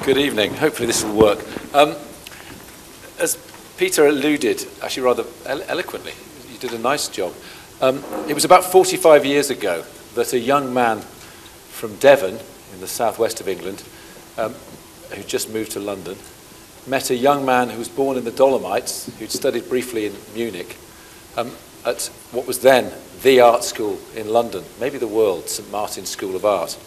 Good evening. Hopefully this will work. As Peter alluded, actually rather eloquently, you did a nice job. It was about 45 years ago that a young man from Devon, in the southwest of England, who just moved to London, met a young man who was born in the Dolomites, who'd studied briefly in Munich, at what was then the art school in London, maybe the world, St. Martin's School of Art.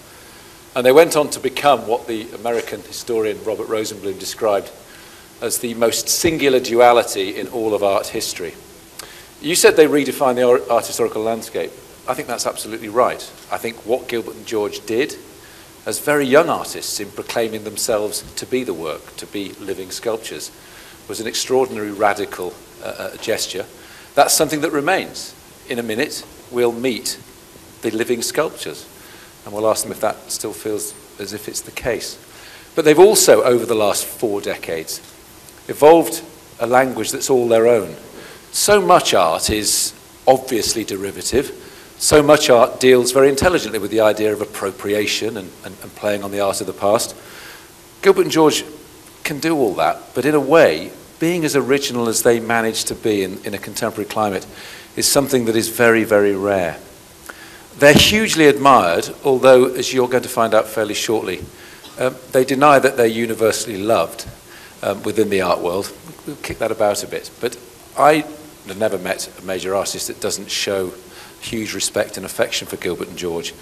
And they went on to become what the American historian Robert Rosenblum described as the most singular duality in all of art history. You said they redefined the art historical landscape. I think that's absolutely right. I think what Gilbert and George did as very young artists in proclaiming themselves to be the work, to be living sculptures, was an extraordinary radical gesture. That's something that remains. In a minute, we'll meet the living sculptures, and we'll ask them if that still feels as if it's the case. But they've also, over the last 4 decades, evolved a language that's all their own. So much art is obviously derivative. So much art deals very intelligently with the idea of appropriation and playing on the art of the past. Gilbert and George can do all that, but in a way, being as original as they manage to be in a contemporary climate is something that is very, very rare. They're hugely admired, although, as you're going to find out fairly shortly, they deny that they're universally loved within the art world. We'll kick that about a bit. But I have never met a major artist that doesn't show huge respect and affection for Gilbert and George.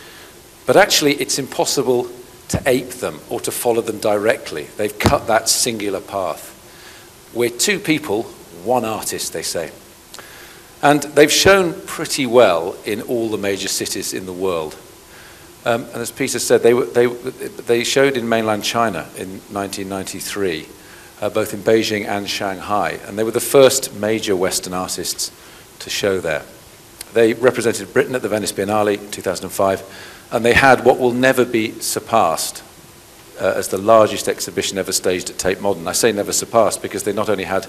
But actually, it's impossible to ape them or to follow them directly. They've cut that singular path. We're 2 people, 1 artist, they say. And they've shown pretty well in all the major cities in the world. And as Peter said, they showed in mainland China in 1993, both in Beijing and Shanghai. And they were the first major Western artists to show there. They represented Britain at the Venice Biennale in 2005, and they had what will never be surpassed as the largest exhibition ever staged at Tate Modern. I say never surpassed because they not only had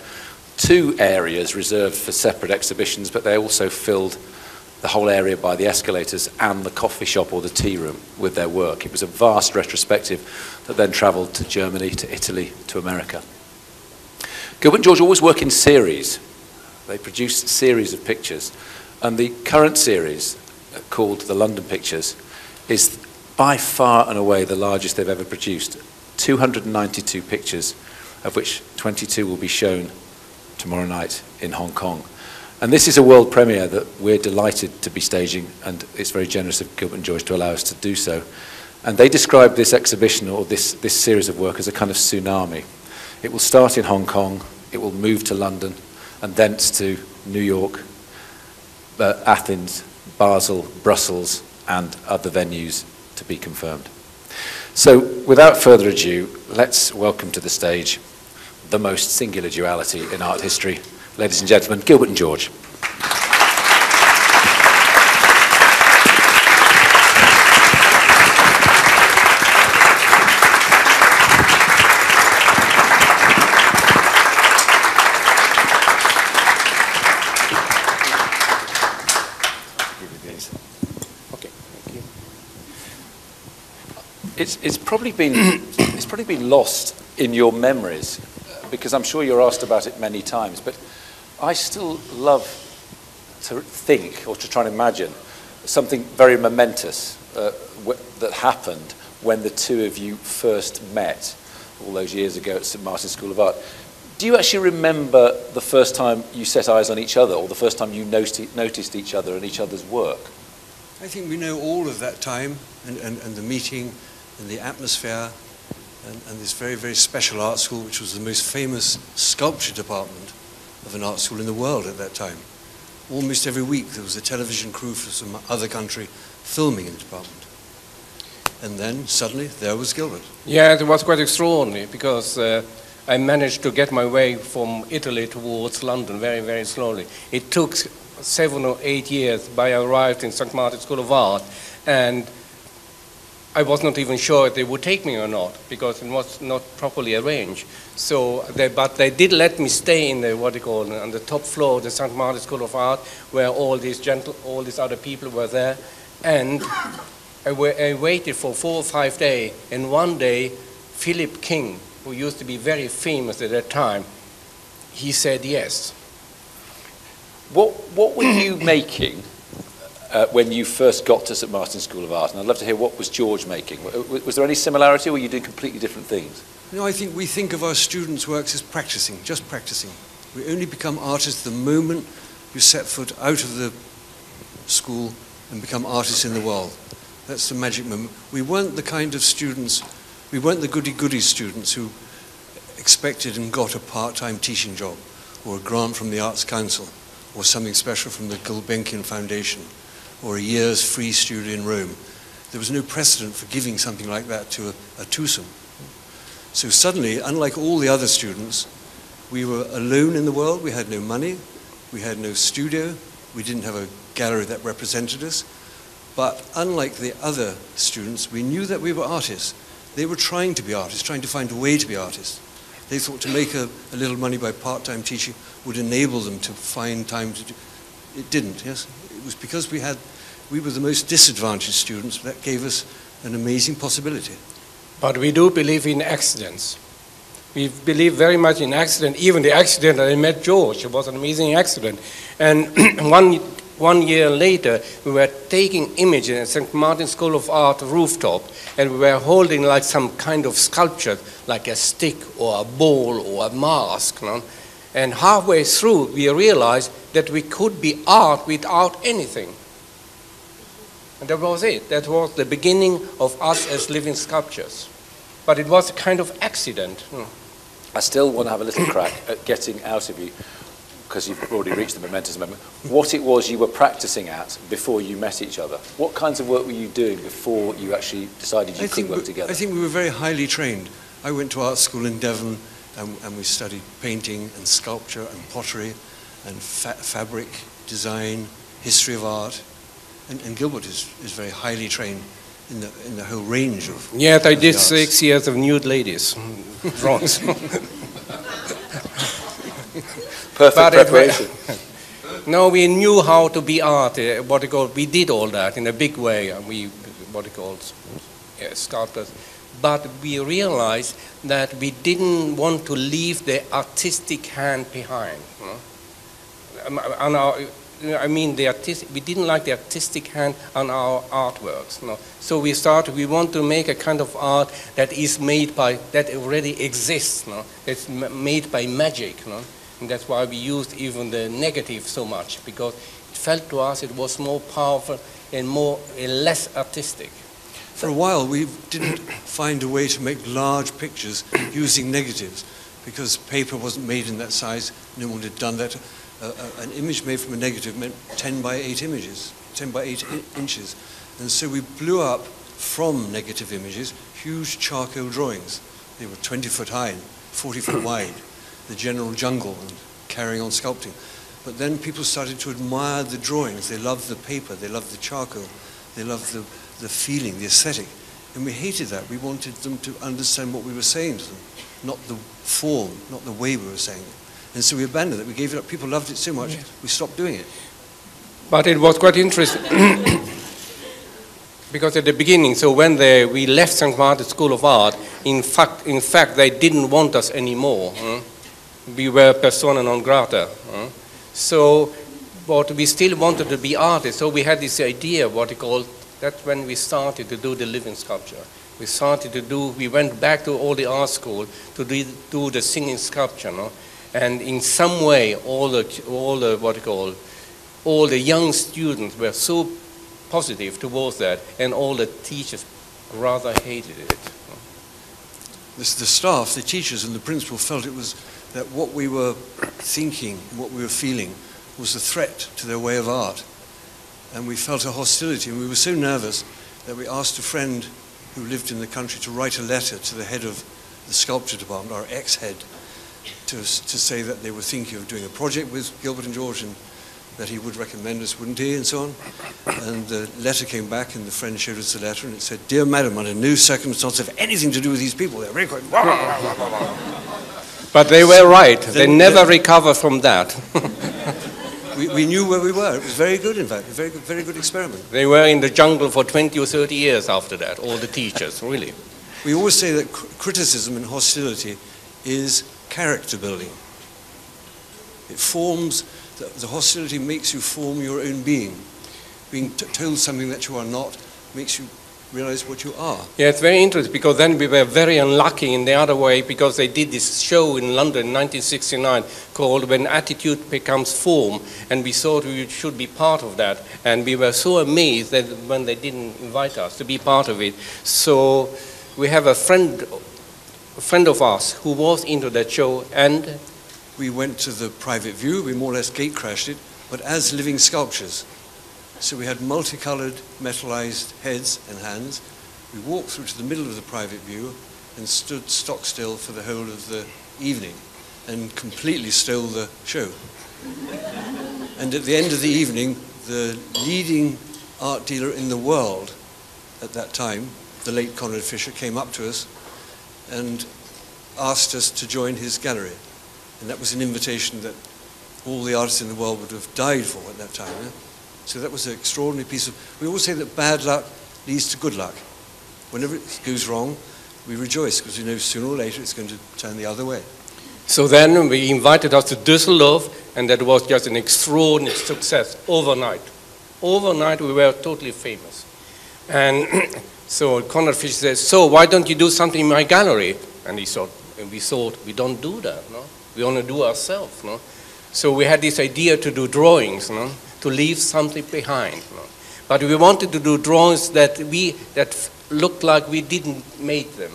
2 areas reserved for separate exhibitions, but they also filled the whole area by the escalators and the coffee shop or the tea room with their work. It was a vast retrospective that then travelled to Germany, to Italy, to America. Gilbert and George always work in series. They produce a series of pictures. And the current series, called the London Pictures, is by far and away the largest they've ever produced. 292 pictures, of which 22 will be shown tomorrow night in Hong Kong. And this is a world premiere that we're delighted to be staging, and it's very generous of Gilbert and George to allow us to do so. And they describe this exhibition, or this series of work, as a kind of tsunami. It will start in Hong Kong, it will move to London, and thence to New York, Athens, Basel, Brussels, and other venues to be confirmed. So, without further ado, let's welcome to the stage the most singular duality in art history. Ladies and gentlemen, Gilbert and George. It's probably been lost in your memories, because I'm sure you're asked about it many times, but I still love to think or to try and imagine something very momentous that happened when the 2 of you first met all those years ago at St. Martin's School of Art. Do you actually remember the first time you set eyes on each other, or the first time you noticed each other and each other's work? I think we know all of that time and the meeting and the atmosphere and this very, very special art school, which was the most famous sculpture department of an art school in the world at that time. Almost every week there was a television crew from some other country filming in the department. And then suddenly there was Gilbert. Yeah, it was quite extraordinary because I managed to get my way from Italy towards London very, very slowly. It took 7 or 8 years, but I arrived in St. Martin's School of Art, and I was not even sure if they would take me or not, because it was not properly arranged. So, but they did let me stay in the, on the top floor of the St. Martin's School of Art, where all these other people were there. And I waited for 4 or 5 days, and one day Philip King, who used to be very famous at that time, he said yes. What were you making when you first got to St Martin's School of Art? And I'd love to hear, what was George making? Was there any similarity, or were you doing completely different things? No, I think we think of our students' works as practicing, just practicing. We only become artists the moment you set foot out of the school and become artists in the world. That's the magic moment. We weren't the kind of students, we weren't the goody-goody students who expected and got a part-time teaching job, or a grant from the Arts Council, or something special from the Gulbenkian Foundation, or a year's free studio in Rome. There was no precedent for giving something like that to a twosome. So suddenly, unlike all the other students, we were alone in the world. We had no money, we had no studio, we didn't have a gallery that represented us. But unlike the other students, we knew that we were artists. They were trying to be artists, trying to find a way to be artists. They thought to make a little money by part-time teaching would enable them to find time to do. It didn't, yes? It was because we were the most disadvantaged students that gave us an amazing possibility. But we do believe in accidents. We believe very much in accident. Even the accident that I met George, it was an amazing accident. And one year later, we were taking images at St. Martin's School of Art rooftop, and we were holding like some kind of sculpture, like a stick or a ball or a mask. You know? And halfway through, we realized that we could be art without anything. And that was it. That was the beginning of us as living sculptures. But it was a kind of accident. I still want to have a little crack at getting out of you, because you've already reached the momentous moment, what it was you were practicing at before you met each other. What kinds of work were you doing before you actually decided you could work together? I think we were very highly trained. I went to art school in Devon, and we studied painting and sculpture and pottery and fabric design, history of art. And Gilbert is very highly trained in the whole range of. Yes, I did 6 years of nude ladies. Bronze. Perfect preparation. No, we knew how to be art. We did all that in a big way. We sculptors. But we realized that we didn't want to leave the artistic hand behind. We didn't like the artistic hand on our artworks. So we want to make a kind of art that is made that already exists. It's made by magic. And that's why we used even the negative so much, because it felt to us it was more powerful and less artistic. For a while, we didn't find a way to make large pictures using negatives, because paper wasn't made in that size. No one had done that. An image made from a negative meant 10 by 8 images, 10 by 8 inches. And so we blew up from negative images huge charcoal drawings. They were 20 foot high, 40 foot wide, the general jungle, and carrying on sculpting. But then people started to admire the drawings. They loved the paper, they loved the charcoal, they loved the feeling, the aesthetic. And we hated that. We wanted them to understand what we were saying to them, not the form, not the way we were saying it. And so we abandoned it. We gave it up. People loved it so much, we stopped doing it. But it was quite interesting. Because at the beginning, so when we left St. Martin's School of Art, in fact, they didn't want us anymore. We were persona non grata. But we still wanted to be artists. So we had this idea, that's when we started to do the living sculpture. We went back to all the art school to do the singing sculpture. And in some way, all the young students were so positive towards that, and all the teachers rather hated it. The staff, the teachers, and the principal felt it was that what we were thinking, what we were feeling, was a threat to their way of art. And we felt a hostility, and we were so nervous that we asked a friend who lived in the country to write a letter to the head of the sculpture department, our ex-head, to say that they were thinking of doing a project with Gilbert and George, and that he would recommend us, wouldn't he, and so on. And the letter came back, and the friend showed us the letter, and it said, "Dear madam, under no circumstance have anything to do with these people. They're very quick." But they were right. They never recover from that. We knew where we were. It was very good, in fact. A very good experiment. They were in the jungle for 20 or 30 years after that, all the teachers, really. We always say that criticism and hostility is character building. It forms, the hostility makes you form your own being. Being told something that you are not makes you realize what you are. Yeah, it's very interesting, because then we were very unlucky in the other way, because they did this show in London in 1969 called When Attitude Becomes Form, and we thought we should be part of that, and we were so amazed that when they didn't invite us to be part of it. So we have a friend of ours who was into that show, and we went to the private view. We more or less gate crashed it, but as living sculptures. So we had multicolored metallized heads and hands. We walked through to the middle of the private view and stood stock still for the whole of the evening and completely stole the show. And at the end of the evening, the leading art dealer in the world at that time, the late Conrad Fisher, came up to us and asked us to join his gallery. And that was an invitation that all the artists in the world would have died for at that time. Yeah? So that was an extraordinary piece of... We always say that bad luck leads to good luck. Whenever it goes wrong, we rejoice, because we know sooner or later it's going to turn the other way. So then we invited us to Düsseldorf, and that was just an extraordinary success overnight. Overnight we were totally famous. And so Conrad Fisher said, so why don't you do something in my gallery? And we thought, we don't do that, no? We only do ourselves, no? So we had this idea to do drawings, no? To leave something behind. No? But we wanted to do drawings that looked like we didn't make them.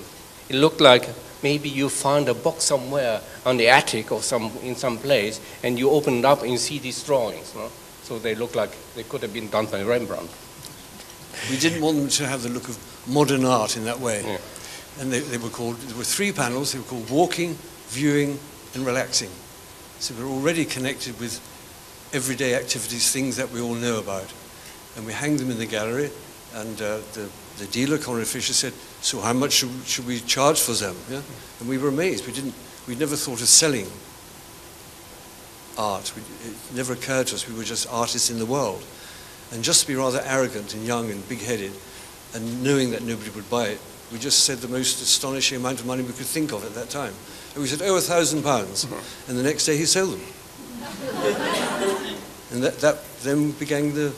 It looked like maybe you find a box somewhere on the attic or in some place, and you open it up and you see these drawings. No? So they look like they could have been done by Rembrandt. We didn't want them to have the look of modern art in that way. Yeah. And they were called, there were 3 panels. They were called Walking, Viewing, and Relaxing. So we're already connected with everyday activities, things that we all know about. And we hang them in the gallery, and the dealer, Conrad Fisher, said, so how much should we charge for them? Yeah? And we were amazed. We'd never thought of selling art. It never occurred to us. We were just artists in the world. And just to be rather arrogant and young and big-headed, and knowing that nobody would buy it, we just said the most astonishing amount of money we could think of at that time. And we said, oh, £1,000. And the next day he sold them. And that then began the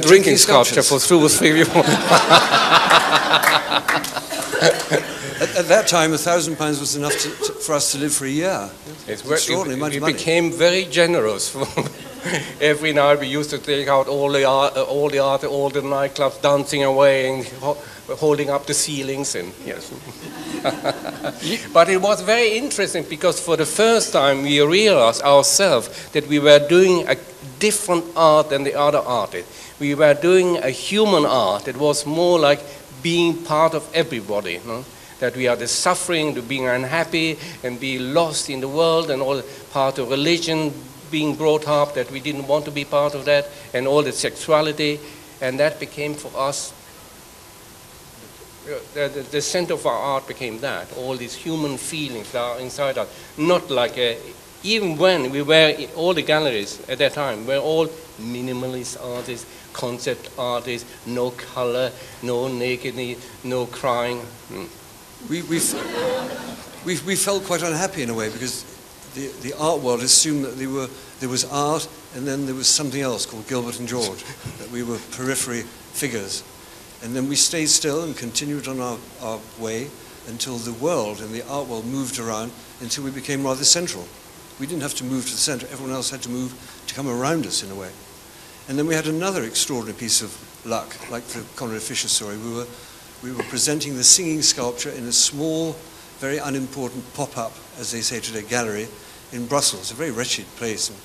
drinking sculpture for through 3 years. At that time, £1,000 was enough for us to live for a year. It's extraordinary amount of money. We became very generous. Every night we used to take out all the nightclubs, dancing away and holding up the ceilings. And yes. But it was very interesting, because for the first time we realized ourselves that we were doing a different art than the other artists. We were doing a human art that was more like being part of everybody. No? That we are the suffering, the being unhappy and being lost in the world, and all part of religion being brought up, that we didn't want to be part of that, and all the sexuality. And that became for us, the center of our art became that, all these human feelings that are inside us. Not like, even when we were in all the galleries at that time, were all minimalist artists, concept artists, no color, no nakedness, no crying. We felt quite unhappy in a way, because the art world assumed that there was art, and then there was something else called Gilbert and George, that we were periphery figures. And then we stayed still and continued on our way until the world and the art world moved around, until we became rather central. We didn't have to move to the center. Everyone else had to move to come around us in a way. And then we had another extraordinary piece of luck, like the Conrad Fisher story. We were presenting the singing sculpture in a small, very unimportant pop-up, as they say today, gallery in Brussels, a very wretched place. And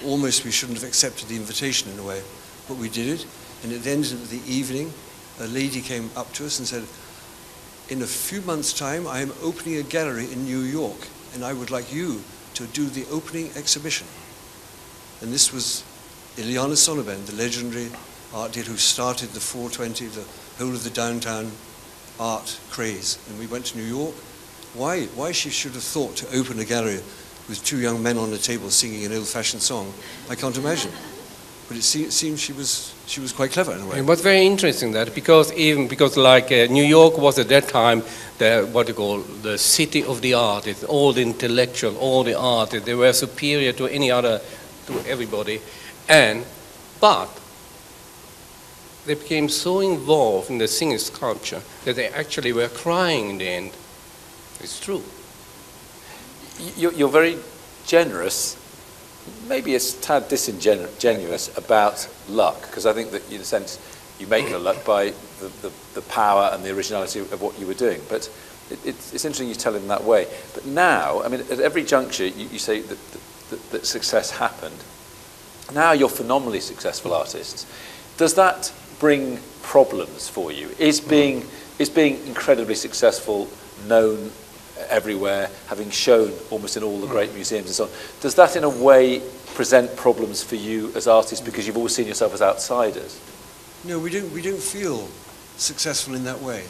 almost we shouldn't have accepted the invitation in a way, but we did it. And at the end of the evening, a lady came up to us and said, in a few months' time, I am opening a gallery in New York, and I would like you to do the opening exhibition. And this was Iliana Sonnabend, the legendary art dealer who started the 420, the whole of the downtown art craze. And we went to New York. Why she should have thought to open a gallery with 2 young men on the table singing an old-fashioned song, I can't imagine. But it seems she was quite clever in a way. It was very interesting that because like New York was at that time the city of the artists, all the intellectual, all the artists, they were superior to everybody, but they became so involved in the singing sculpture that they actually were crying in the end. It's true. You're very generous, maybe a tad disingenuous about luck, because I think that in a sense you make your luck by the power and the originality of what you were doing. But it's interesting you tell it in that way. But now, I mean, at every juncture you say that success happened. Now you're phenomenally successful artists. Does that bring problems for you? Is being incredibly successful known everywhere, having shown almost in all the great museums and so on, does that in a way present problems for you as artists because you've always seen yourself as outsiders? No, we don't feel successful in that way.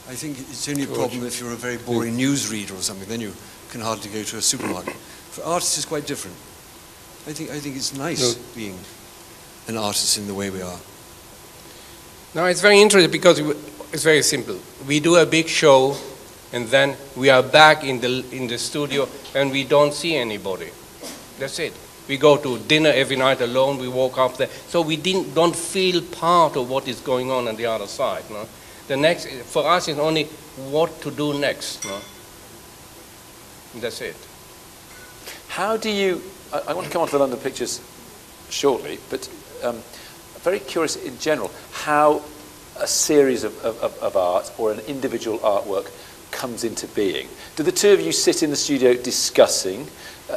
I think it's only a problem if you're a very boring newsreader or something, then you can hardly go to a supermarket. For artists it's quite different. I think it's nice being an artist in the way we are. No, it's very interesting because it's very simple. We do a big show and then we are back in the studio and we don't see anybody. That's it. We go to dinner every night alone, we walk up there. So we don't feel part of what is going on the other side. No? The next, for us, is only what to do next. No? That's it. How do you, I want to come on to the London pictures shortly, but very curious in general, how a series of art or an individual artwork comes into being. Do the two of you sit in the studio discussing?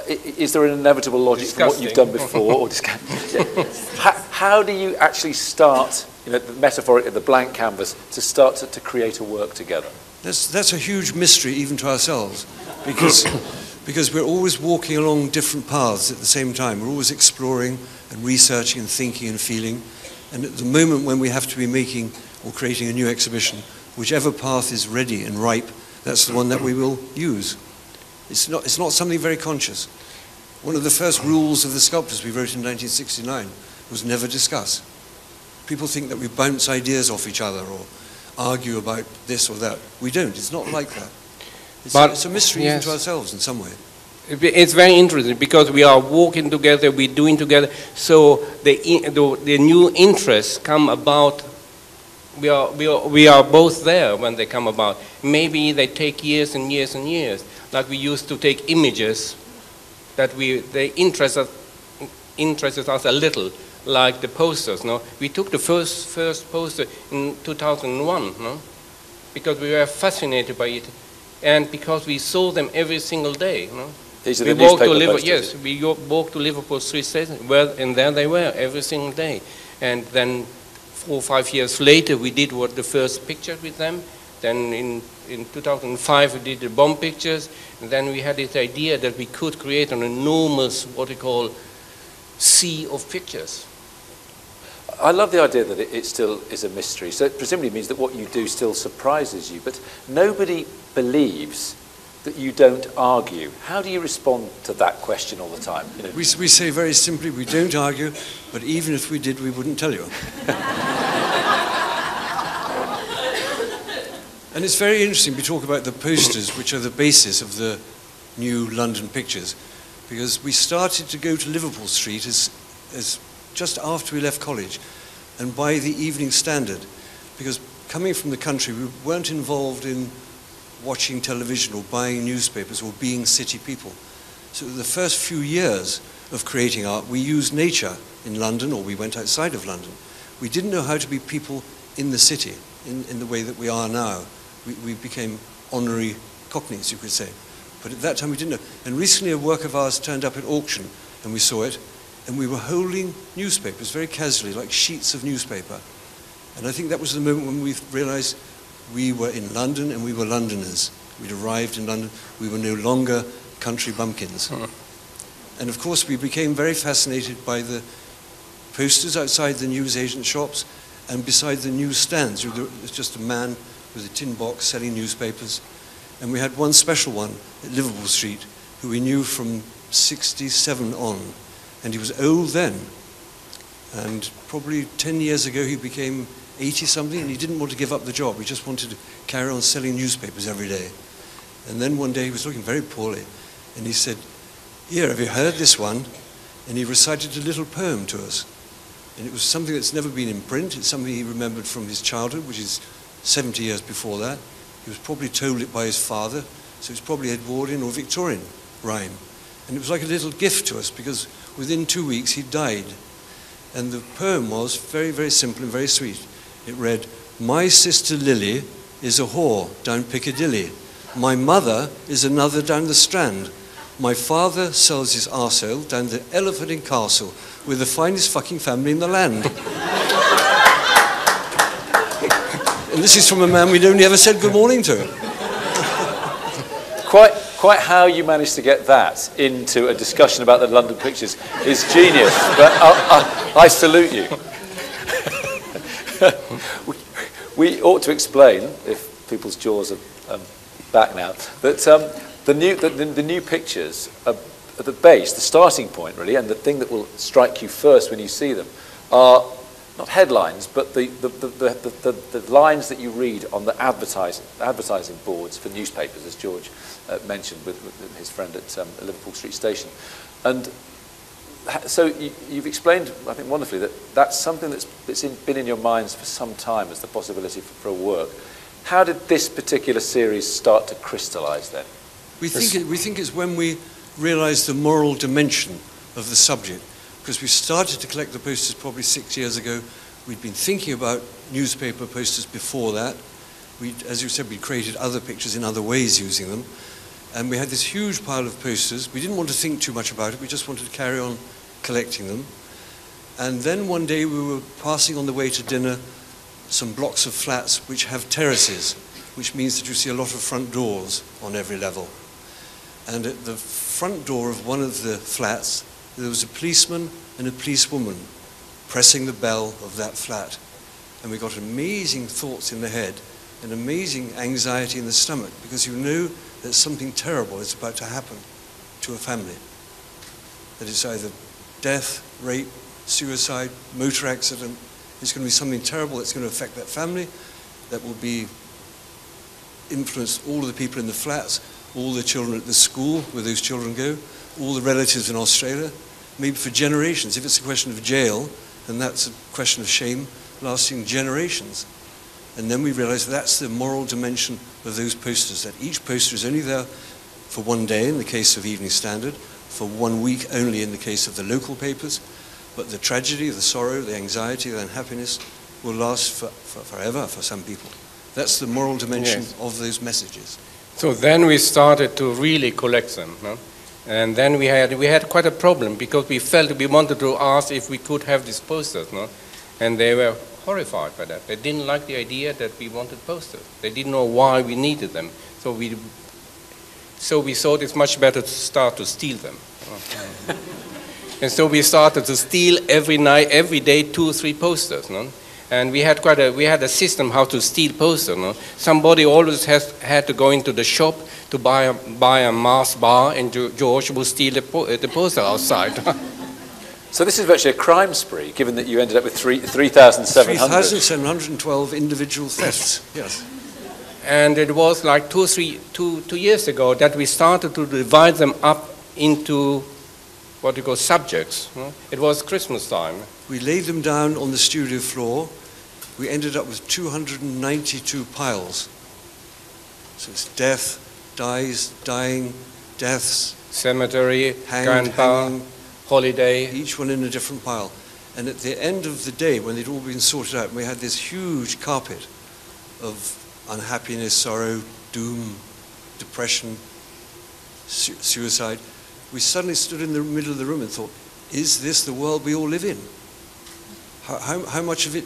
Is there an inevitable logic from what you've done before? Or how do you actually start, the metaphoric, the blank canvas, to start to create a work together? That's a huge mystery even to ourselves, because we're always walking along different paths at the same time. We're always exploring and researching and thinking and feeling. And at the moment when we have to be making or creating a new exhibition, whichever path is ready and ripe, that's the one that we will use. It's not something very conscious. One of the first rules of the sculptors we wrote in 1969 was never discuss. People think that we bounce ideas off each other or argue about this or that. We don't. It's not like that. It's a mystery even to ourselves in some way. It's very interesting because we are walking together, we're doing together, so the new interests come about. We are both there when they come about. Maybe they take years and years and years. Like we used to take images that they interested us a little, like the posters. No, we took the first poster in 2001. No, because we were fascinated by it, and because we saw them every single day. No, these are the newspaper posters. Yes, we walked to Liverpool Street Station, and there they were every single day, and then 4 or 5 years later, we did the first picture with them. Then in 2005, we did the bomb pictures. And then we had this idea that we could create an enormous, what we call, sea of pictures. I love the idea that it still is a mystery. So it presumably means that what you do still surprises you. But nobody believes that you don't argue. How do you respond to that question all the time? We say very simply, we don't argue, but even if we did, we wouldn't tell you. And it's very interesting, we talk about the posters, which are the basis of the new London pictures, because we started to go to Liverpool Street as just after we left college, and by the Evening Standard, because coming from the country, we weren't involved in watching television or buying newspapers or being city people. So the first few years of creating art, we used nature in London, or we went outside of London. We didn't know how to be people in the city in the way that we are now. We became honorary Cockneys, you could say. But at that time we didn't know. And recently a work of ours turned up at auction, and we saw it, and we were holding newspapers very casually, like sheets of newspaper. And I think that was the moment when we realized we were in London and we were Londoners. We'd arrived in London. We were no longer country bumpkins. And of course we became very fascinated by the posters outside the newsagent shops and beside the newsstands. There was just a man with a tin box selling newspapers. And we had one special one at Liverpool Street who we knew from 67 on. And he was old then. And probably 10 years ago he became 80-something, and he didn't want to give up the job. He just wanted to carry on selling newspapers every day. And then one day he was looking very poorly, and he said, "Here, have you heard this one?" And he recited a little poem to us. And it was something that's never been in print. It's something he remembered from his childhood, which is 70 years before that. He was probably told it by his father, so it's probably Edwardian or Victorian rhyme. And it was like a little gift to us, because within 2 weeks he died. And the poem was very, very simple and very sweet. It read, "My sister Lily is a whore down Piccadilly. My mother is another down the Strand. My father sells his arsehole down the Elephant and Castle with the finest fucking family in the land." And this is from a man we'd only ever said good morning to. Quite how you managed to get that into a discussion about the London pictures is genius, but I salute you. We ought to explain, if people's jaws are back now, that the new pictures are at the base, the starting point really, and the thing that will strike you first when you see them are not headlines, but the lines that you read on the advertising boards for newspapers, as George mentioned with his friend at Liverpool Street Station. And so you've explained, I think wonderfully, that that's something that's been in your minds for some time as the possibility for a work. How did this particular series start to crystallize then? We think it's when we realized the moral dimension of the subject, because we started to collect the posters probably 6 years ago. We'd been thinking about newspaper posters before that. As you said, we created other pictures in other ways using them. And we had this huge pile of posters. We didn't want to think too much about it. We just wanted to carry on collecting them. And then one day we were passing on the way to dinner some blocks of flats which have terraces, which means that you see a lot of front doors on every level. And at the front door of one of the flats, there was a policeman and a policewoman pressing the bell of that flat. And we got amazing thoughts in the head and amazing anxiety in the stomach, because you know that something terrible is about to happen to a family. That it's either death, rape, suicide, motor accident. It's going to be something terrible that's going to affect that family, that will be influence all of the people in the flats, all the children at the school where those children go, all the relatives in Australia, maybe for generations. If it's a question of jail, then that's a question of shame lasting generations. And then we realized that's the moral dimension of those posters, that each poster is only there for one day in the case of Evening Standard, for 1 week only in the case of the local papers, but the tragedy, the sorrow, the anxiety, the unhappiness will last forever for some people. That's the moral dimension of those messages. So then we started to really collect them, no? And then we had quite a problem, because we felt we wanted to ask if we could have these posters, no? And they were horrified by that. They didn't like the idea that we wanted posters. They didn't know why we needed them. So we thought it's much better to start to steal them. And so we started to steal every night, every day, 2 or 3 posters, no? And we had a system how to steal posters, no? Somebody always had to go into the shop to buy a Mars bar, and George would steal the poster outside. So this is virtually a crime spree, given that you ended up with 3,700. 3,712 individual thefts, yes. And it was like 2 years ago that we started to divide them up into what you call subjects. No? It was Christmas time. We laid them down on the studio floor. We ended up with 292 piles. So it's death, dies, dying, deaths, cemetery, hanged, grandpa, hanging, holiday. Each one in a different pile. And at the end of the day, when they'd all been sorted out, we had this huge carpet of unhappiness, sorrow, doom, depression, suicide. We suddenly stood in the middle of the room and thought, is this the world we all live in? How much of it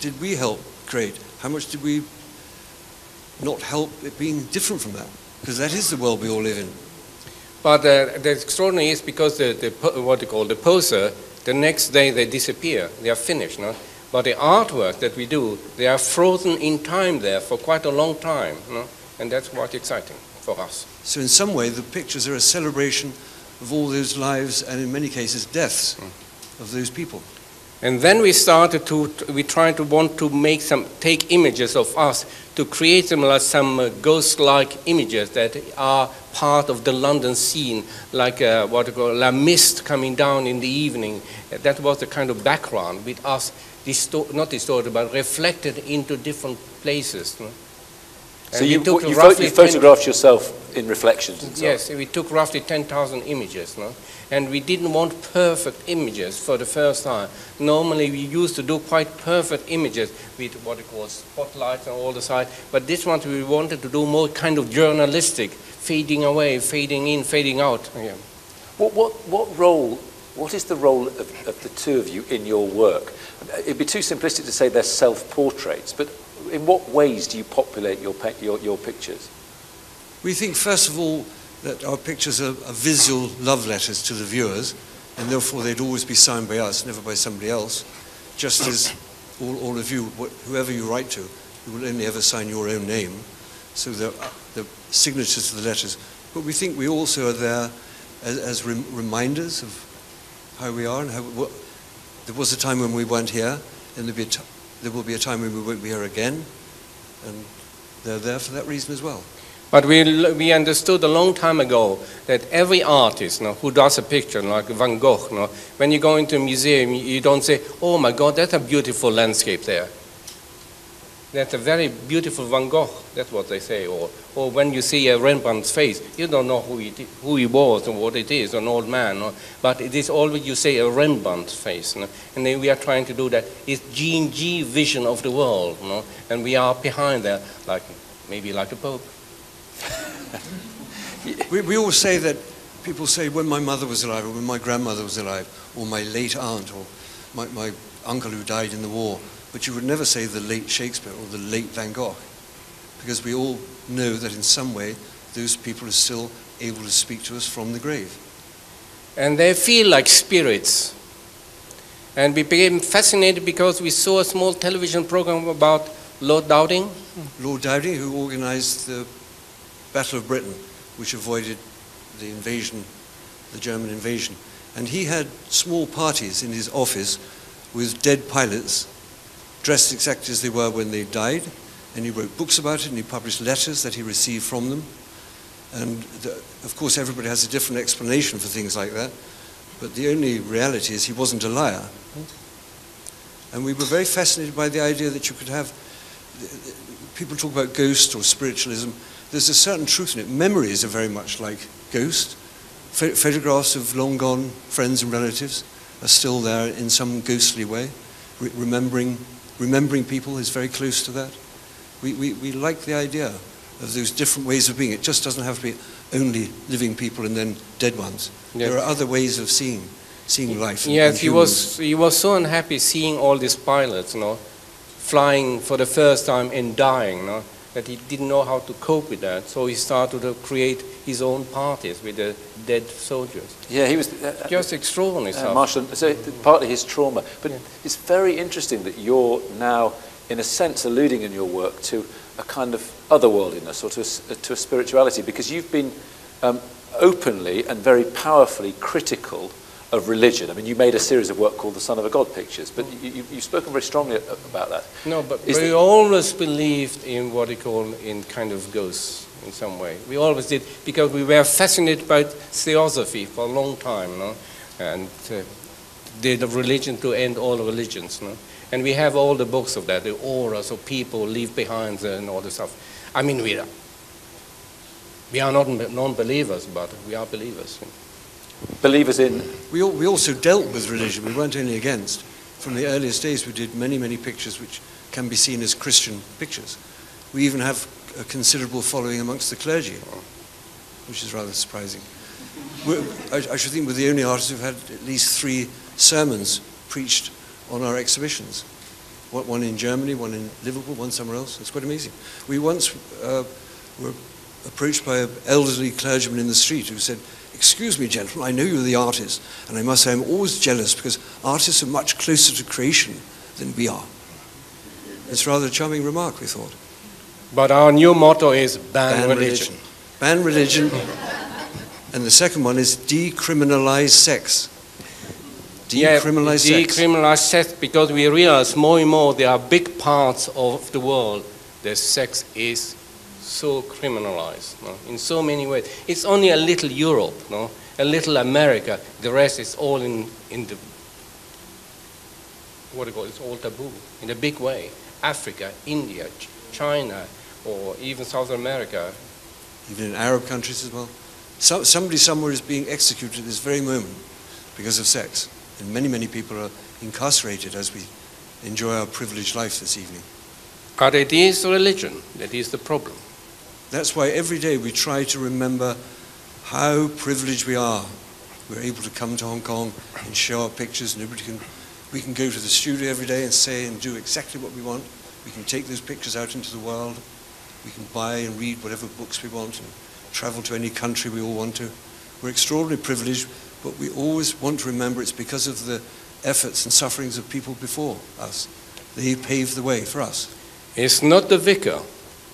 did we help create? How much did we not help it being different from that? Because that is the world we all live in. But the extraordinary is because what you call the poster, the next day they disappear. They are finished, no? But the artwork that we do, they are frozen in time there for quite a long time, no? And that's quite exciting for us. So in some way, the pictures are a celebration of all those lives, and in many cases, deaths of those people. And then we started we tried to want to take images of us, to create them like some ghost-like images that are part of the London scene, like what we call a mist coming down in the evening. That was the kind of background with us, not distorted, but reflected into different places. No? So you photographed yourself in reflections and so on? Yes, we took roughly 10,000 images. No? And we didn't want perfect images for the first time. Normally we used to do quite perfect images with what we call spotlights on all the sides, but this one we wanted to do more kind of journalistic, fading away, fading in, fading out. Yeah. What is the role of the two of you in your work? It'd be too simplistic to say they're self-portraits, but in what ways do you populate your pictures? We think, first of all, that our pictures are visual love letters to the viewers, and therefore they'd always be signed by us, never by somebody else, just as all of you, whoever you write to, you will only ever sign your own name, so the signatures to the letters. But we think we also are there as reminders of how we are, and there was a time when we weren't here, and there will be a time when we won't be here again, and they're there for that reason as well. But we understood a long time ago that every artist who does a picture, like Van Gogh, when you go into a museum, you don't say, oh my God, that's a beautiful landscape there. That's a very beautiful Van Gogh, that's what they say. Or when you see a Rembrandt's face, you don't know who he was or what it is, an old man. But it is always, you say, a Rembrandt's face. And then we are trying to do that. It's G vision of the world. And we are behind there, maybe like a pope. We always say that, people say, when my mother was alive, or when my grandmother was alive, or my late aunt, or my uncle who died in the war, but you would never say the late Shakespeare or the late Van Gogh, because we all know that in some way those people are still able to speak to us from the grave. And they feel like spirits. And we became fascinated because we saw a small television program about Lord Dowding. Lord Dowding, who organized the Battle of Britain, which avoided the invasion, the German invasion. And he had small parties in his office with dead pilots, dressed exactly as they were when they died, and he wrote books about it, and he published letters that he received from them. And of course everybody has a different explanation for things like that, but the only reality is he wasn't a liar. And we were very fascinated by the idea that you could have, people talk about ghost or spiritualism, there's a certain truth in it. Memories are very much like ghosts. Photographs of long gone friends and relatives are still there in some ghostly way. Remembering people is very close to that. We like the idea of those different ways of being. It just doesn't have to be only living people and then dead ones. Yes. There are other ways of seeing life. Yes, he was so unhappy seeing all these pilots, flying for the first time and dying, that he didn't know how to cope with that. So he started to create his own parties with the dead soldiers. Yeah, he was just extraordinary stuff. Marshall, so partly his trauma, but it's very interesting that you're now, in a sense, alluding in your work to a kind of otherworldliness or to a spirituality, because you've been openly and very powerfully critical of religion. I mean, you made a series of work called The Son of a God Pictures, but you've spoken very strongly about that. No, but we always believed in what we call in kind of ghosts in some way. We always did, because we were fascinated by theosophy for a long time, and did the religion to end all religions. And we have all the books of that, the auras of people leave behind and all the stuff. I mean, we are not non-believers, but we are believers. Believers in? We also dealt with religion. We weren't only against. From the earliest days, we did many, many pictures which can be seen as Christian pictures. We even have a considerable following amongst the clergy, which is rather surprising. I should think we're the only artists who've had at least 3 sermons preached on our exhibitions. One in Germany, one in Liverpool, one somewhere else. It's quite amazing. We once were approached by an elderly clergyman in the street who said, "Excuse me, gentlemen, I know you're the artist, and I must say I'm always jealous because artists are much closer to creation than we are." It's rather a charming remark, we thought. But our new motto is ban religion. Ban religion. And the second one is decriminalize sex. Decriminalize sex. Decriminalize sex, because we realize more and more there are big parts of the world that sex is so criminalized, no? In so many ways. It's only a little Europe, no? A little America. The rest is all in the, what do you call it? It's all taboo in a big way. Africa, India, China, or even South America. Even in Arab countries as well. Somebody somewhere is being executed at this very moment because of sex. And many, many people are incarcerated as we enjoy our privileged life this evening. But it is religion that is the problem. That's why every day we try to remember how privileged we are. We're able to come to Hong Kong and show our pictures. We can go to the studio every day and say and do exactly what we want. We can take those pictures out into the world. We can buy and read whatever books we want and travel to any country we all want to. We're extraordinarily privileged, but we always want to remember it's because of the efforts and sufferings of people before us. They paved the way for us. It's not the vicar.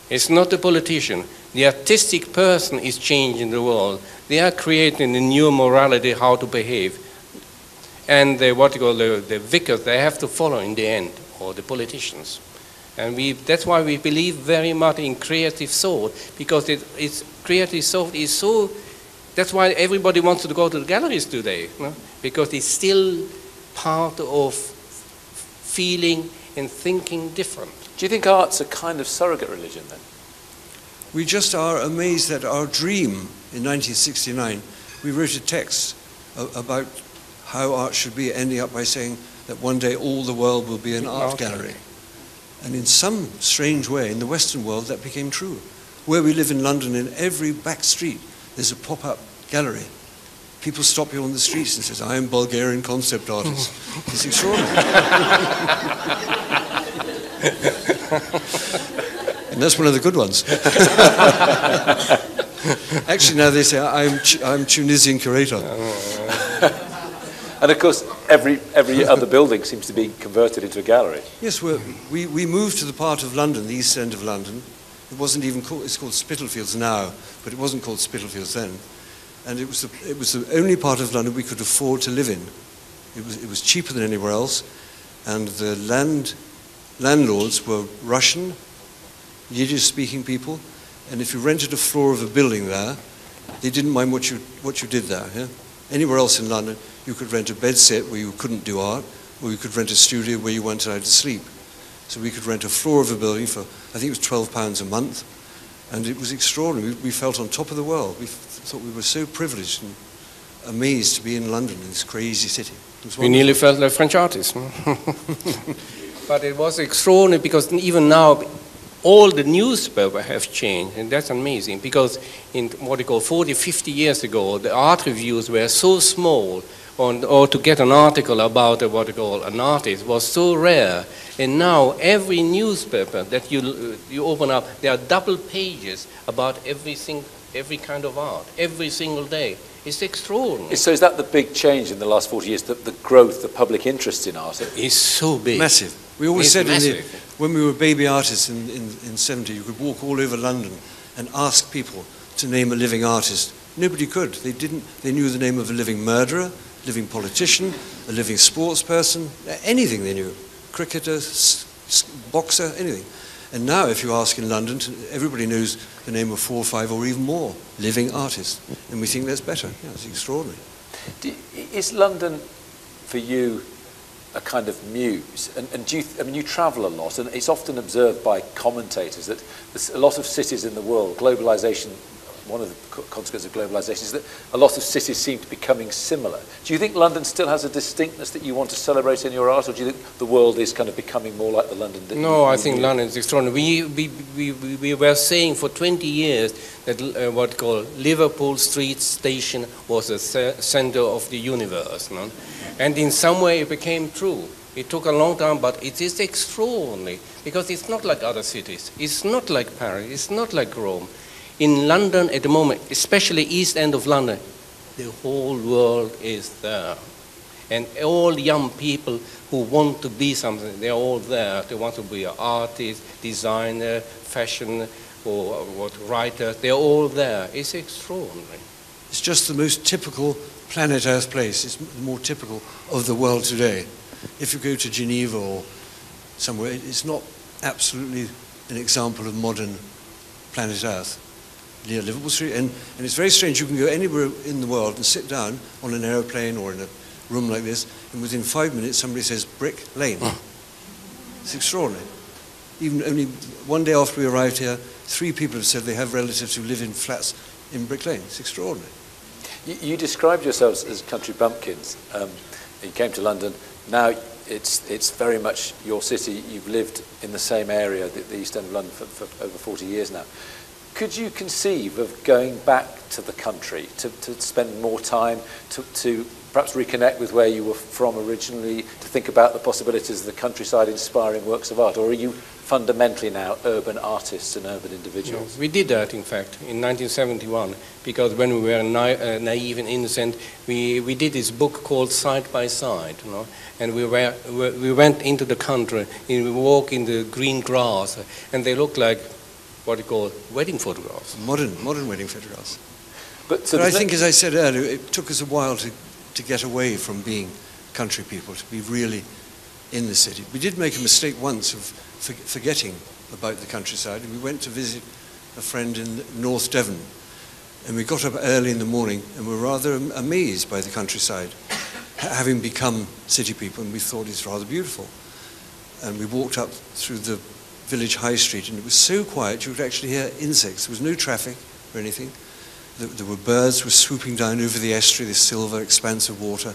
It's not the politician. The artistic person is changing the world. They are creating a new morality, how to behave. And the vicars, they have to follow in the end, or the politicians. And that's why we believe very much in creative thought, because it's creative thought is so. That's why everybody wants to go to the galleries today, no? Because it's still part of feeling and thinking different. Do you think art's a kind of surrogate religion then? We just are amazed that our dream in 1969, we wrote a text about how art should be, ending up by saying that one day all the world will be an art gallery. And in some strange way, in the Western world, that became true. Where we live in London, in every back street, there's a pop-up gallery. People stop you on the streets and say, I am Bulgarian concept artist. It's extraordinary. And that's one of the good ones. Actually, now they say, I'm Tunisian curator. And of course, every other building seems to be converted into a gallery. Yes, we moved to the part of London, the east end of London. It wasn't even called, it's called Spitalfields now, but it wasn't called Spitalfields then. And it was the only part of London we could afford to live in. It was cheaper than anywhere else, and the landlords were Russian, Yiddish-speaking people, and if you rented a floor of a building there, they didn't mind what you did there. Yeah? Anywhere else in London, you could rent a bed set where you couldn't do art, or you could rent a studio where you weren't allowed to sleep. So we could rent a floor of a building for, I think it was £12 a month, and it was extraordinary. We felt on top of the world. We thought we were so privileged and amazed to be in London, in this crazy city. We nearly felt like French artists. But it was extraordinary, because even now, all the newspapers have changed, and that's amazing, because in what you call 40, 50 years ago, the art reviews were so small, or to get an article about what you call an artist was so rare. And now every newspaper that you open up, there are double pages about every kind of art, every single day. It's extraordinary. So is that the big change in the last 40 years, the growth, the public interest in art? It's so big. Massive. We always said when we were baby artists in 70, you could walk all over London and ask people to name a living artist. Nobody could. They didn't. They knew the name of a living murderer, living politician, a living sports person, anything they knew. Cricketer, boxer, anything. And now if you ask in London, everybody knows the name of 4 or 5 or even more living artists. And we think that's better. Yeah, it's extraordinary. Is London, for you, a kind of muse? And do you, I mean, you travel a lot, and it's often observed by commentators that there's a lot of cities in the world, globalization, one of the consequences of globalization is that a lot of cities seem to be becoming similar. Do you think London still has a distinctness that you want to celebrate in your art, or do you think the world is kind of becoming more like the London that No, I think London is extraordinary. We were saying for 20 years that what called Liverpool Street Station was the center of the universe, no? And in some way it became true. It took a long time, but it is extraordinary, because it's not like other cities. It's not like Paris. It's not like Rome. In London at the moment, especially east end of London, the whole world is there. And all young people who want to be something, they're all there. They want to be an artist, designer, fashion, or writer. They're all there. It's extraordinary. It's just the most typical planet Earth place. It's more typical of the world today. If you go to Geneva or somewhere, it's not absolutely an example of modern planet Earth near Liverpool Street. And it's very strange. You can go anywhere in the world and sit down on an aeroplane or in a room like this, and within 5 minutes somebody says Brick Lane. It's extraordinary. Even only one day after we arrived here, 3 people have said they have relatives who live in flats in Brick Lane. It's extraordinary. You described yourselves as country bumpkins. You came to London. Now it's very much your city. You've lived in the same area, the East End of London, for over 40 years now. Could you conceive of going back to the country, to spend more time, to perhaps reconnect with where you were from originally, to think about the possibilities of the countryside inspiring works of art? Or are you fundamentally now urban artists and urban individuals? No, we did that, in fact, in 1971, because when we were naive and innocent, we did this book called Side by Side, you know, and we went into the country, and we walked in the green grass, and they looked like what you call wedding photographs. Modern wedding photographs. But I think, as I said earlier, it took us a while to get away from being country people, to be really in the city. We did make a mistake once of forgetting about the countryside. We went to visit a friend in North Devon, and we got up early in the morning and were rather amazed by the countryside, having become city people, and we thought it's rather beautiful. And we walked up through the village high street, and it was so quiet you could actually hear insects. There was no traffic or anything. There were birds were swooping down over the estuary, this silver expanse of water.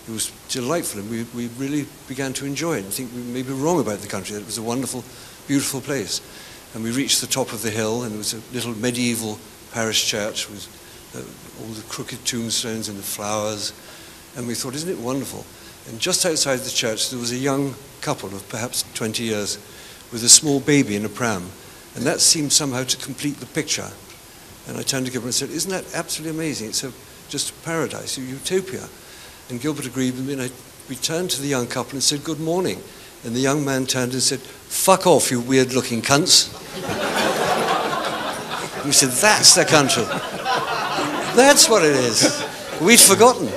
It was delightful, and we really began to enjoy it and think we may be wrong about the country. It was a wonderful, beautiful place. And we reached the top of the hill, and there was a little medieval parish church with all the crooked tombstones and the flowers. And we thought, isn't it wonderful? And just outside the church, there was a young couple of perhaps 20 years with a small baby in a pram. And that seemed somehow to complete the picture. And I turned to Gilbert and said, isn't that absolutely amazing? It's just a paradise, a utopia. And Gilbert agreed with me, and we turned to the young couple and said, good morning. And the young man turned and said, fuck off, you weird-looking cunts. And we said, that's the country. That's what it is. We'd forgotten.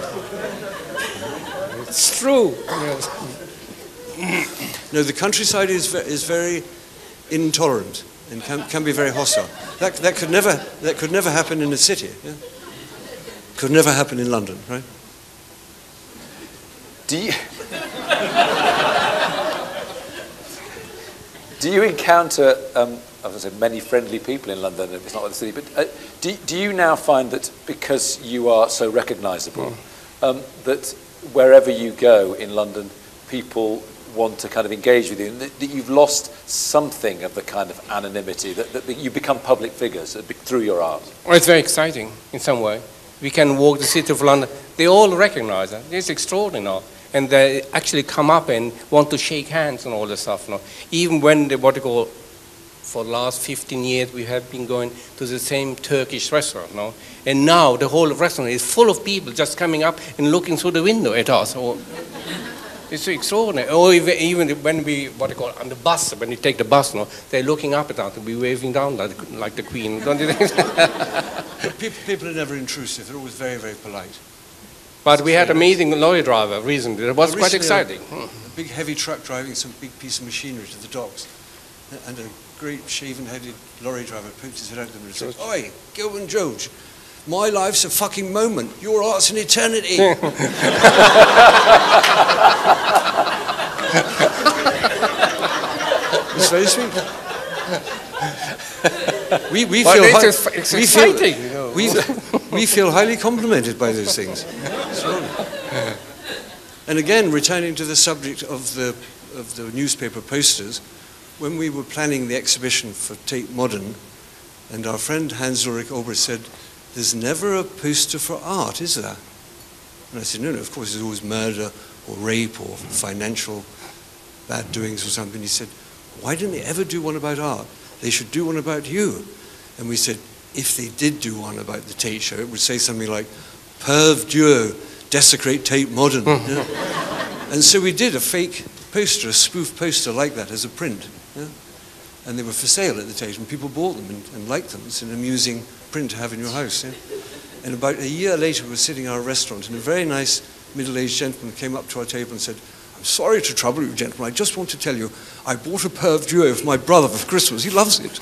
It's true. No, the countryside is very intolerant and can be very hostile. That could never happen in a city. Yeah? Could never happen in London, right? Do you encounter, I was going to say, many friendly people in London? It's not like the city, but do you now find that because you are so recognisable, that wherever you go in London, people want to kind of engage with you, and that you've lost something of the kind of anonymity, that you become public figures through your art? Well, it's very exciting in some way. We can walk the city of London. They all recognize it. It's extraordinary. And they actually come up and want to shake hands and all this stuff. Even when for the last 15 years, we have been going to the same Turkish restaurant. And now the whole restaurant is full of people just coming up and looking through the window at us. It's extraordinary. Or even when we, on the bus, when you take the bus, they're looking up at us and be waving down like the Queen. Don't you think? People are never intrusive. They're always very, very polite. But we had an amazing lorry driver recently. It was quite exciting. A big heavy truck driving some big piece of machinery to the docks. And a great shaven-headed lorry driver poked his head out and said, oi, Gilbert George, my life's a fucking moment. Your art's an eternity. It's very sweet. We feel highly complimented by those things. And again, returning to the subject of the newspaper posters, when we were planning the exhibition for Tate Modern, and our friend Hans-Ulrich Ober said, there's never a poster for art, is there? And I said, no, of course, there's always murder or rape or financial bad doings or something. He said, why didn't they ever do one about art? They should do one about you. And we said, if they did do one about the Tate show, it would say something like, Perv duo, desecrate Tate Modern. Yeah? And so we did a fake poster, a spoof poster like that as a print. Yeah? And they were for sale at the Tate, and people bought them and liked them. It's an amusing print to have in your house. Yeah? And about a year later, we were sitting in our restaurant, and a very nice middle-aged gentleman came up to our table and said, "I'm sorry to trouble you, gentlemen. I just want to tell you, I bought a pair of duo for my brother for Christmas. He loves it."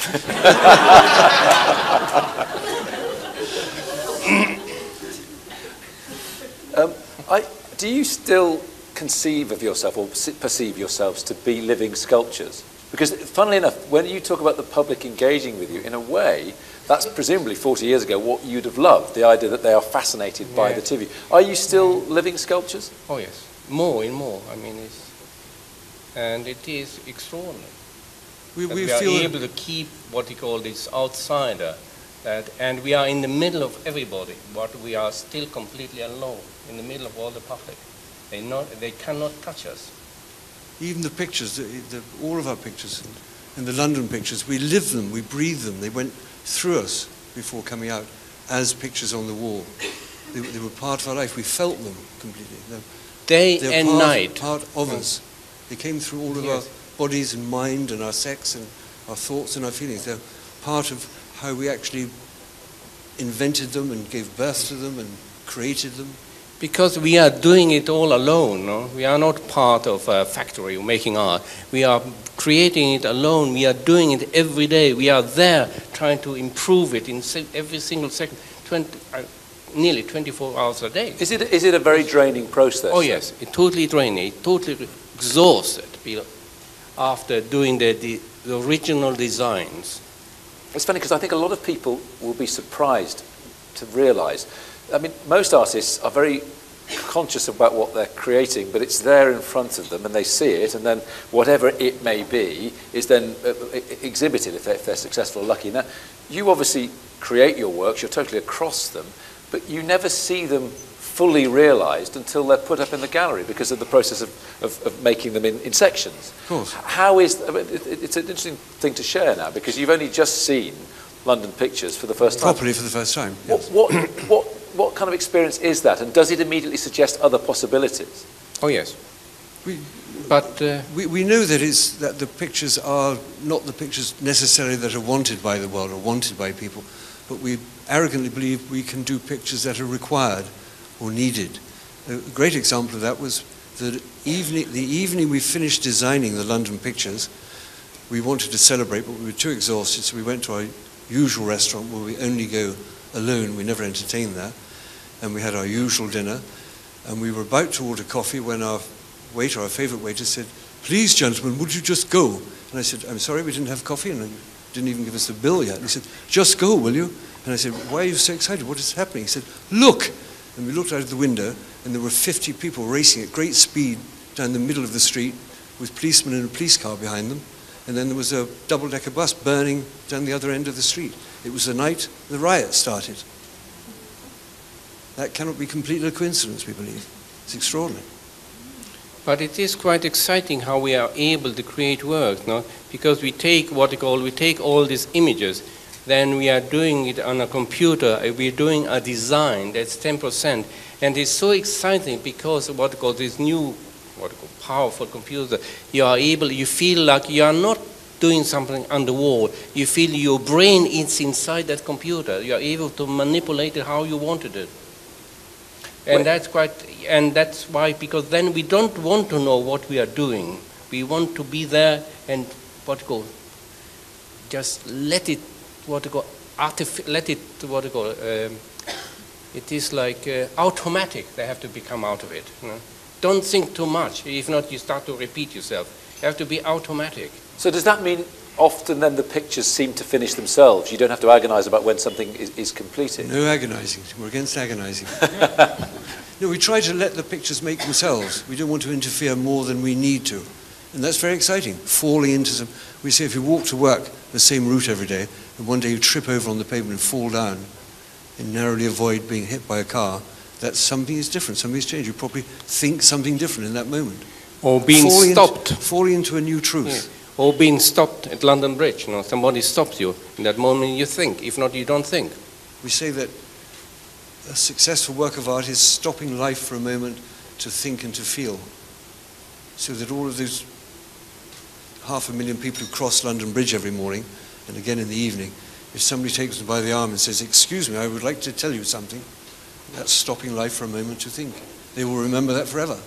Do you still conceive of yourself or perceive yourselves to be living sculptures? Because funnily enough, when you talk about the public engaging with you, in a way, that's presumably 40 years ago what you'd have loved, the idea that they are fascinated by the TV. Are you still living sculptures? Oh yes, more and more. I mean, and it is extraordinary. We are able to keep what you call this outsider, and we are in the middle of everybody, but we are still completely alone in the middle of all the public. They cannot touch us. Even the pictures, all of our pictures, and the London pictures, we live them, we breathe them. They went through us before coming out as pictures on the wall. They were part of our life. We felt them completely. Day and night. Part of us. They came through all of our bodies and mind and our sex and our thoughts and our feelings. They're part of how we actually invented them and gave birth to them and created them. Because we are doing it all alone, no? We are not part of a factory making art. We are creating it alone. We are doing it every day. We are there trying to improve it in every single second, nearly 24 hours a day. Is it a very draining process? Oh yes, it's totally draining. It's totally exhausted after doing the original designs. It's funny because I think a lot of people will be surprised to realize. I mean, most artists are very conscious about what they're creating, but it's there in front of them and they see it, and then whatever it may be is then exhibited if they're successful or lucky. Now, you obviously create your works, you're totally across them, but you never see them fully realized until they're put up in the gallery because of the process of making them in sections. Of course. It's an interesting thing to share now because you've only just seen London pictures for the first time. Properly for the first time, yes. What kind of experience is that, and does it immediately suggest other possibilities? Oh yes. We know that the pictures are not the pictures necessarily that are wanted by the world or wanted by people, but we arrogantly believe we can do pictures that are required or needed. A great example of that was the evening we finished designing the London pictures. We wanted to celebrate, but we were too exhausted, so we went to our usual restaurant where we only go alone. We never entertain there. And we had our usual dinner, and we were about to order coffee when our waiter, our favourite waiter, said, "Please, gentlemen, would you just go?" And I said, "I'm sorry, we didn't have coffee, and you didn't even give us the bill yet." And he said, "Just go, will you?" And I said, "Why are you so excited? What is happening?" He said, "Look!" And we looked out of the window, and there were 50 people racing at great speed down the middle of the street with policemen in a police car behind them. And then there was a double-decker bus burning down the other end of the street. It was the night the riot started. That cannot be completely a coincidence, we believe. It's extraordinary. But it is quite exciting how we are able to create work, no? Because we take all these images, then we are doing it on a computer, we're doing a design that's 10%, and it's so exciting because this new, powerful computer, you feel like you are not doing something on the wall. You feel your brain is inside that computer. You are able to manipulate it how you wanted it. And that's why, because then we don't want to know what we are doing. We want to be there and just let it, it is like automatic. They have to become out of it. You know? Don't think too much. If not, you start to repeat yourself. You have to be automatic. So does that mean often then the pictures seem to finish themselves? You don't have to agonize about when something is completed? No agonizing. We're against agonizing. No, we try to let the pictures make themselves. We don't want to interfere more than we need to. And that's very exciting, falling into some... We say if you walk to work the same route every day, and one day you trip over on the pavement and fall down and narrowly avoid being hit by a car, that something is different, something's changed. You probably think something different in that moment. Or being stopped. Falling into a new truth. Yeah. Or being stopped at London Bridge. You know, somebody stops you. In that moment you think. If not, you don't think. We say that a successful work of art is stopping life for a moment to think and to feel. So that all of those 500,000 people who cross London Bridge every morning, and again in the evening, if somebody takes them by the arm and says, "Excuse me, I would like to tell you something," that's stopping life for a moment to think. They will remember that forever.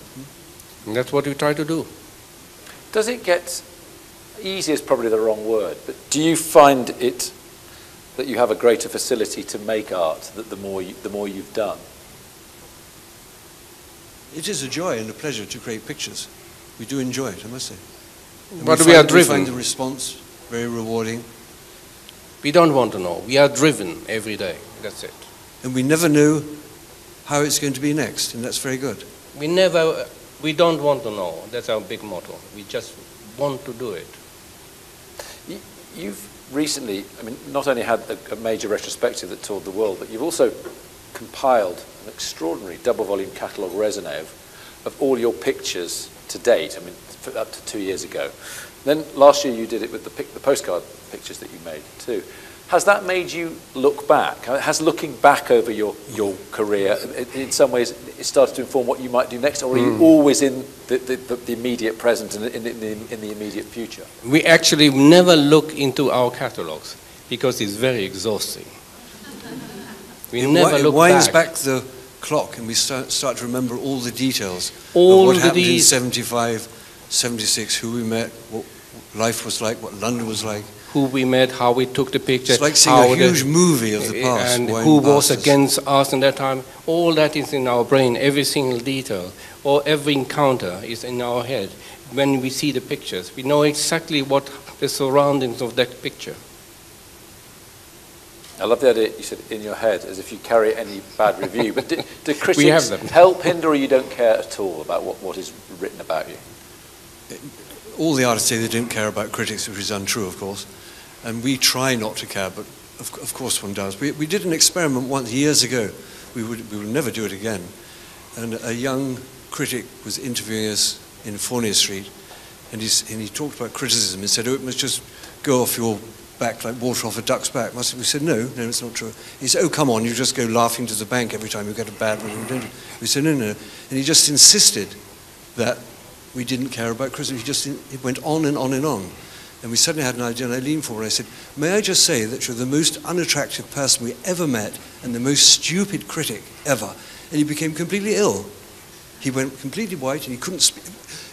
And that's what we try to do. Does it get, easy is probably the wrong word, but do you find it that you have a greater facility to make art the more you've done? It is a joy and a pleasure to create pictures. We do enjoy it, I must say. But we are driven. We find the response very rewarding. We don't want to know. We are driven every day. That's it. And we never know how it's going to be next, and that's very good. We don't want to know. That's our big motto. We just want to do it. You've recently, I mean, not only had a major retrospective that toured the world, but you've also compiled an extraordinary double-volume catalogue resume of all your pictures to date, I mean, up to 2 years ago. Then last year you did it with the postcard pictures that you made too. Has that made you look back? Has looking back over your career, in some ways, it started to inform what you might do next, or are you always in the immediate present and in the immediate future? We actually never look into our catalogues because it's very exhausting. We never look back. It winds back the clock and we start to remember all the details all of what happened in 75, 76, who we met, what life was like, what London was like. Who we met, how we took the picture. It's like seeing a huge movie of the past. And who was against us in that time. All that is in our brain, every single detail, or every encounter is in our head. When we see the pictures, we know exactly what the surroundings of that picture. I love the idea you said in your head, as if you carry any bad review. But do critics help, hinder, or you don't care at all about what is written about you? All the artists say they don't care about critics, which is untrue, of course. And we try not to care, but of course one does. We did an experiment once years ago. We will never do it again. And a young critic was interviewing us in Fournier Street, and he talked about criticism. He said, "Oh, it must just go off your back like water off a duck's back." We said, no, it's not true. He said, "Oh, come on, you just go laughing to the bank every time you get a bad review, don't you?" We said, no. And he just insisted that we didn't care about criticism. He went on and on and on. And we suddenly had an idea, and I leaned forward and I said, "May I just say that you're the most unattractive person we ever met and the most stupid critic ever." And he became completely ill. He went completely white and he couldn't speak.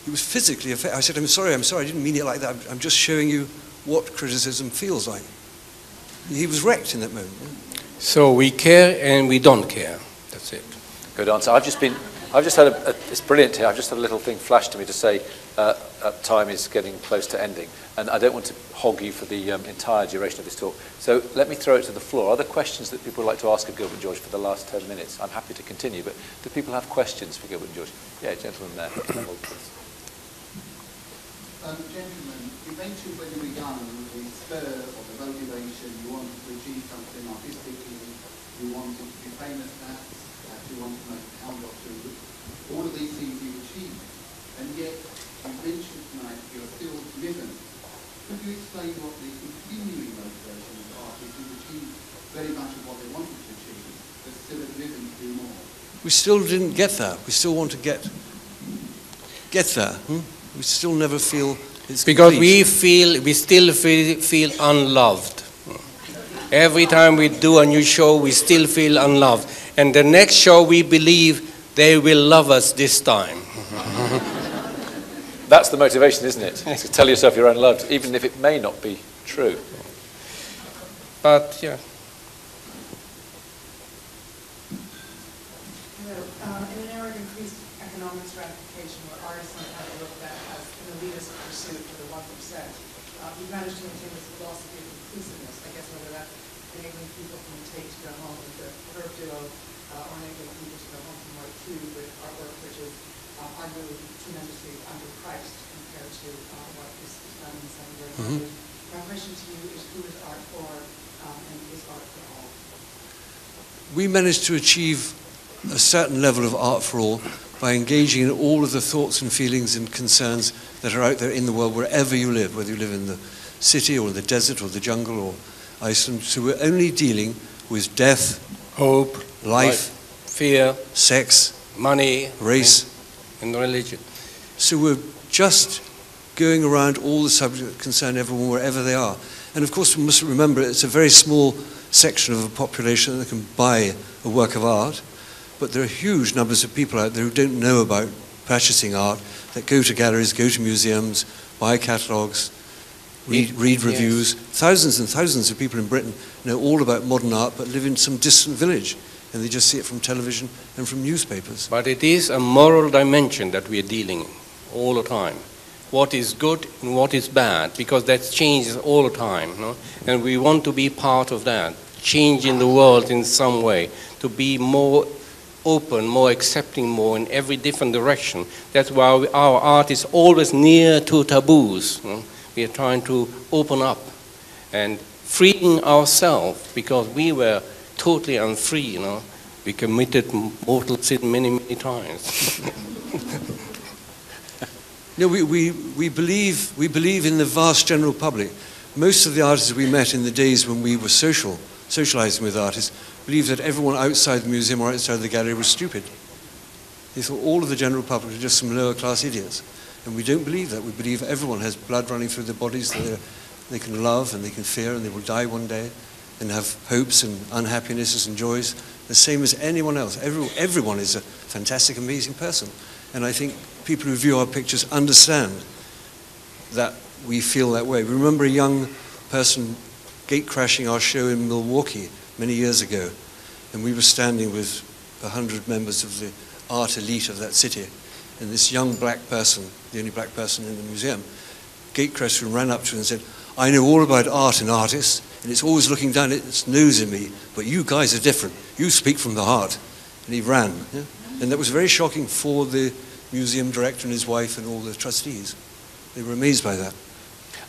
He was physically affected. I said, I'm sorry, I didn't mean it like that. I'm just showing you what criticism feels like." He was wrecked in that moment. So we care and we don't care. That's it. Good answer. I've just had it's brilliant here. I've just had a little thing flash to me to say time is getting close to ending, and I don't want to hog you for the entire duration of this talk. So let me throw it to the floor. Are there questions that people would like to ask of Gilbert George for the last 10 minutes? I'm happy to continue, but do people have questions for Gilbert George? Yeah, gentleman there. Gentlemen, eventually when you were young, the spur or the motivation, you wanted to achieve something artistically, you wanted to be famous perhaps, you wanted to make a count or two. All of these things you achieved, and yet you mentioned tonight you're still driven. Could you explain what the continuing motivation of artists who achieved very much of what they wanted to achieve, but still are driven to do more? We still didn't get there. We still want to get there. We still never feel it's because complete. we still feel unloved. Every time we do a new show, we still feel unloved. And the next show, we believe they will love us this time. That's the motivation, isn't it? To tell yourself you're unloved, even if it may not be true. But, yeah. In an era of increased economic stratification where artists sometimes are looked at as an elitist pursuit for the 1%, you've managed to maintain this philosophy of inclusiveness. I guess whether that's enabling people from the Tate to go home with the Herb Duo, or enabling people to go home from White Tube with artwork which is arguably tremendously underpriced compared to what is done in some very mm-hmm. My question to you is, who is art for, and is art for all? We managed to achieve a certain level of art for all by engaging in all of the thoughts and feelings and concerns that are out there in the world, wherever you live, whether you live in the city or the desert or the jungle or Iceland. So we're only dealing with death, hope, life, fear, sex, money, race, and religion. So we're just going around all the subjects that concern everyone wherever they are. And of course, we must remember it's a very small section of a population that can buy a work of art, but there are huge numbers of people out there who don't know about purchasing art, that go to galleries, go to museums, buy catalogues, read reviews. Thousands and thousands of people in Britain know all about modern art but live in some distant village, and they just see it from television and from newspapers. But it is a moral dimension that we are dealing all the time. What is good and what is bad, because that changes all the time, no? And we want to be part of that, changing the world in some way, to be more open, more accepting, more in every different direction. That's why our art is always near to taboos. No? We are trying to open up and freeing ourselves, because we were totally unfree, you know. We committed mortal sin many, many times. No, we believe in the vast general public. Most of the artists we met in the days when we were socializing with artists believed that everyone outside the museum or outside the gallery was stupid. They thought all of the general public were just some lower class idiots. And we don't believe that. We believe everyone has blood running through their bodies that they can love and they can fear, and they will die one day and have hopes and unhappinesses and joys the same as anyone else. Everyone is a fantastic, amazing person. And I think people who view our pictures understand that we feel that way. We remember a young person gate crashing our show in Milwaukee many years ago, and we were standing with 100 members of the art elite of that city, and this young black person, the only black person in the museum, gate crashed and ran up to him and said, "I know all about art and artists, and it's always looking down its nose at me, but you guys are different. You speak from the heart." And he ran. Yeah? And that was very shocking for the museum director and his wife and all the trustees. They were amazed by that.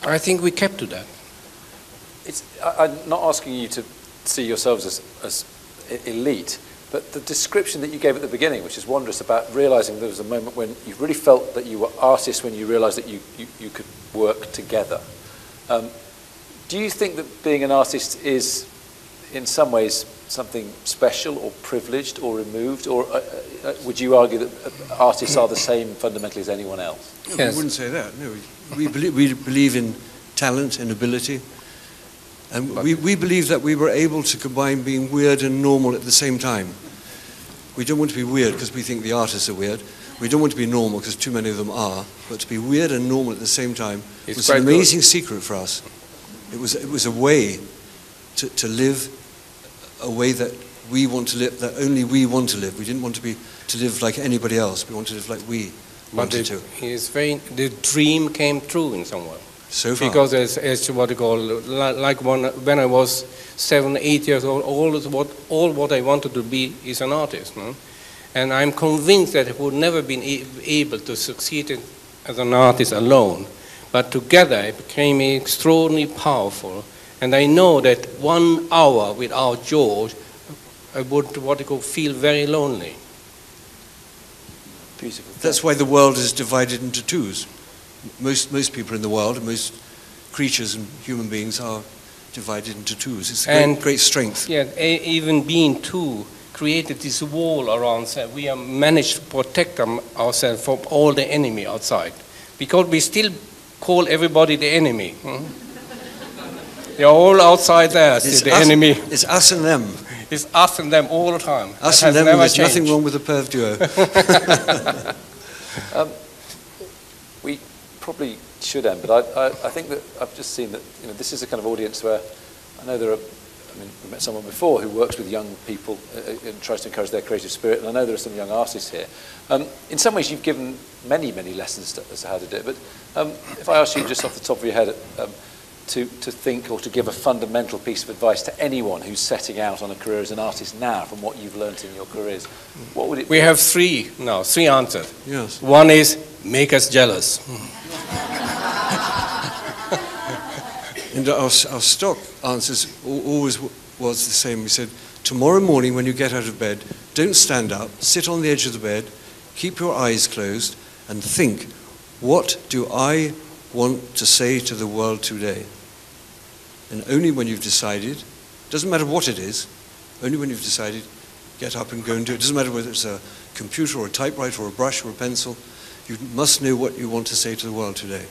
I think we kept to that. I'm not asking you to see yourselves as elite, but the description that you gave at the beginning, which is wondrous, about realizing there was a moment when you really felt that you were artists, when you realized that you could work together. Do you think that being an artist is, in some ways, something special or privileged or removed, or would you argue that artists are the same fundamentally as anyone else? No, yes. We wouldn't say that. No, we believe in talent and ability, and we believe that we were able to combine being weird and normal at the same time. We don't want to be weird because we think the artists are weird. We don't want to be normal because too many of them are. But to be weird and normal at the same time was an amazing secret for us. It was a way to live a way that we want to live, that only we want to live. We didn't want to live like anybody else. We wanted to live like we wanted to. The dream came true in some way. So far. Because as what you call, like when I was 7, 8 years old, all what I wanted to be is an artist. No? And I'm convinced that I would never been able to succeed as an artist alone. But together it became extraordinarily powerful. And I know that 1 hour without George, I would feel very lonely. Beautiful. That's why the world is divided into twos. Most people in the world, most creatures and human beings are divided into twos. It's a great strength. Yeah, even being two created this wall around us. We have managed to protect ourselves from all the enemy outside. Because we still call everybody the enemy. They're all outside there, the enemy. It's us and them. It's us and them all the time. Us and them, there's nothing wrong with the perv duo. We probably should end, but I think that I've just seen that this is a kind of audience where I know we met someone before who works with young people and tries to encourage their creative spirit, and I know there are some young artists here. In some ways you've given many lessons as to how to do it, but if I ask you just off the top of your head to think or to give a fundamental piece of advice to anyone who's setting out on a career as an artist now from what you've learnt in your careers, what would it be? We have three answers. Yes. One is, make us jealous. And our stock answers always was the same. We said, tomorrow morning when you get out of bed, don't stand up, sit on the edge of the bed, keep your eyes closed, and think, what do I want to say to the world today? And only when you've decided, doesn't matter what it is, only when you've decided, get up and go and do it. Doesn't matter whether it's a computer or a typewriter or a brush or a pencil, you must know what you want to say to the world today.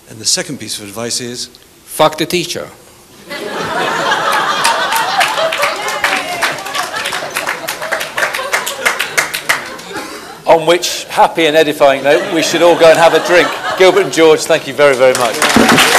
And the second piece of advice is, fuck the teacher. on which happy and edifying note we should all go and have a drink. Gilbert and George, thank you very, very much.